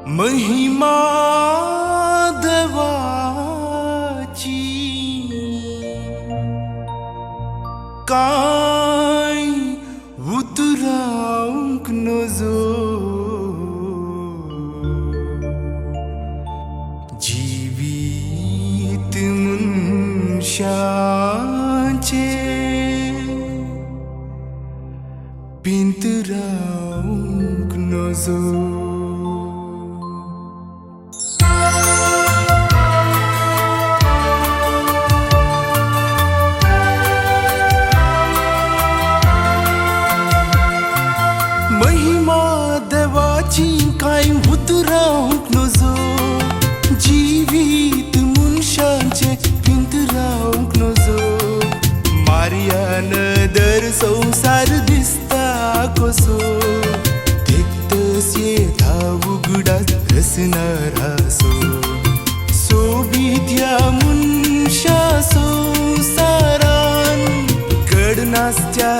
महिमा देवाची काय उतरावंक नजो जीवित मनशाचे पिंतरावंक नजो महिमा देवाची काय उतरावंक नजो जीवित मनशांचे पिंतरावंक नजो मारियान दर संसार दिसता कसो देखतस येता उगडास रसनारासो सोबीत ह्या मनशा संसारान घडनासत्या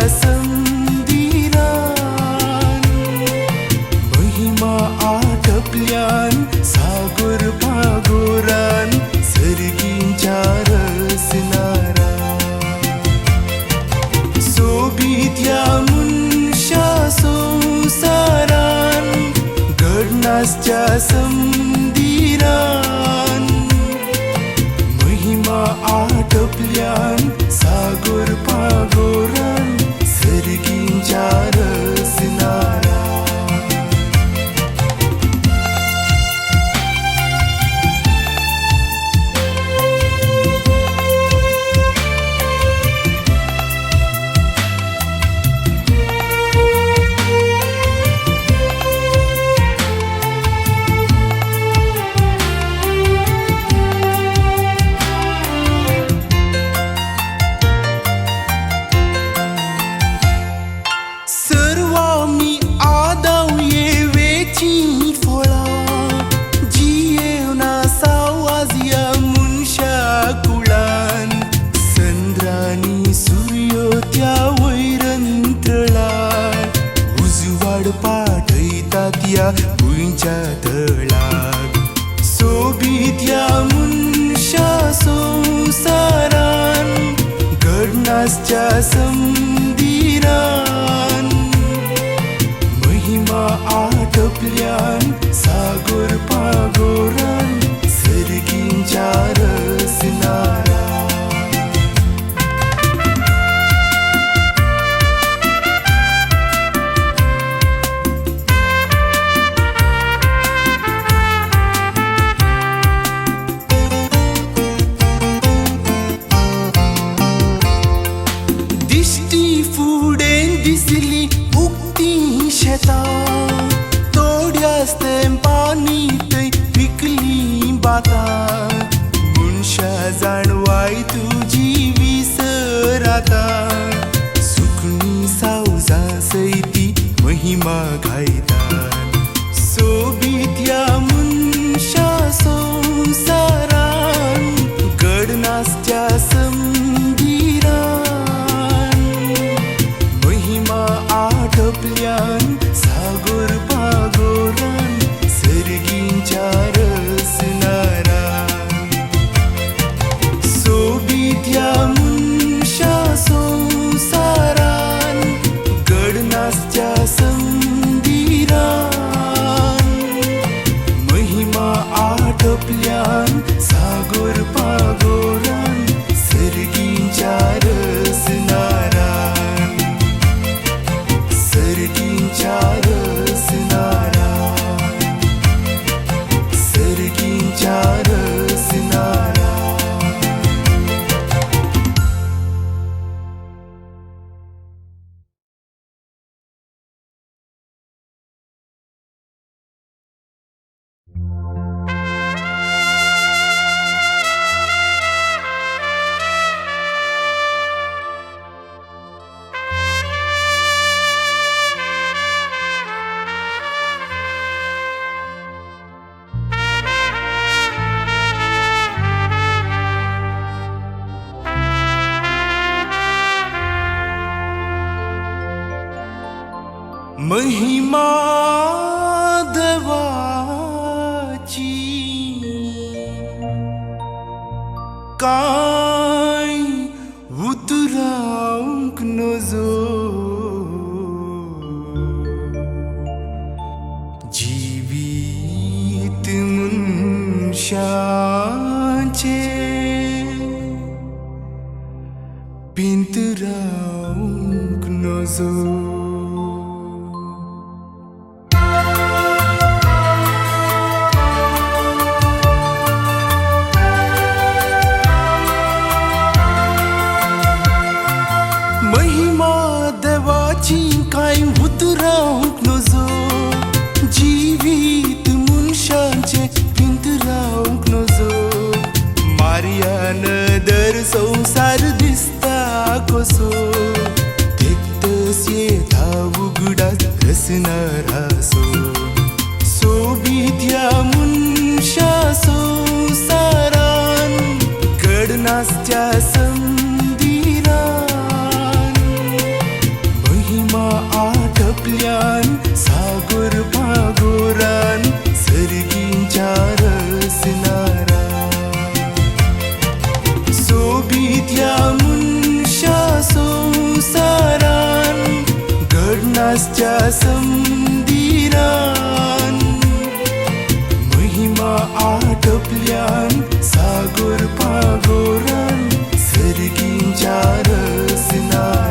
आटपल्यान सागर भागोरान सर्गींच्या रसनारा सोबीत ह्या मनशा संसारान घडनासच्या संदिरान महिमा आटपल्यान सागर भागोरान सर्गींच्या रसनारा पाठयता भुंयच्या तळाक सोबीत ह्या मनशा संसारान घडनासच्या संदिरान महिमा आटपल्यान सागर भागोरान सर्गींच्या रसनारा दिसली उक्ती शेतां तोड्यास तेंपानी थंय पिकली बातां मनशा जाणवाय तुजी विसर आतां सुकणी सावजां सयती महिमा गायतात सोबीत ह्या मनशा संसारान घडनासत्या आटपल्यान सागर भागोरान सर्गींच्या रसनारा सोबीत ह्या मनशा संसारान घडनासत्या संदिरान काय उतरावंक नजो जीवित मनशाचे पिंतरावंक नजो महिमा देवाची काय उतरावंक नजो जीवित मनशांचे पिंतरावंक नजो मारियान दर संसार दिसता कसो तेक्तस येता उगडास रसनारासो सोबीत ह्या मनशा संसारान घडनासच्या संदिरान महिमा आटपल्यान सागर पागोरान सर्गींच्या रसनारान सोबीत ह्या मनशा संसारान घडनासच्या संदिरान महिमा आटपल्यान सागर पागोरान सर्गींच्या रसनारान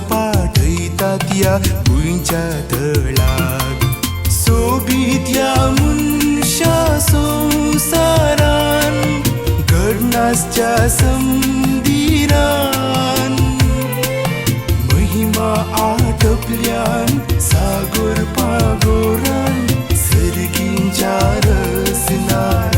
पाठयतात भुंयच्या तळाक सोबीत ह्या मनशा संसारान घडनासच्या संदिरान महिमा आटपल्यान सागर पागोरान सर्गींच्या रसनारान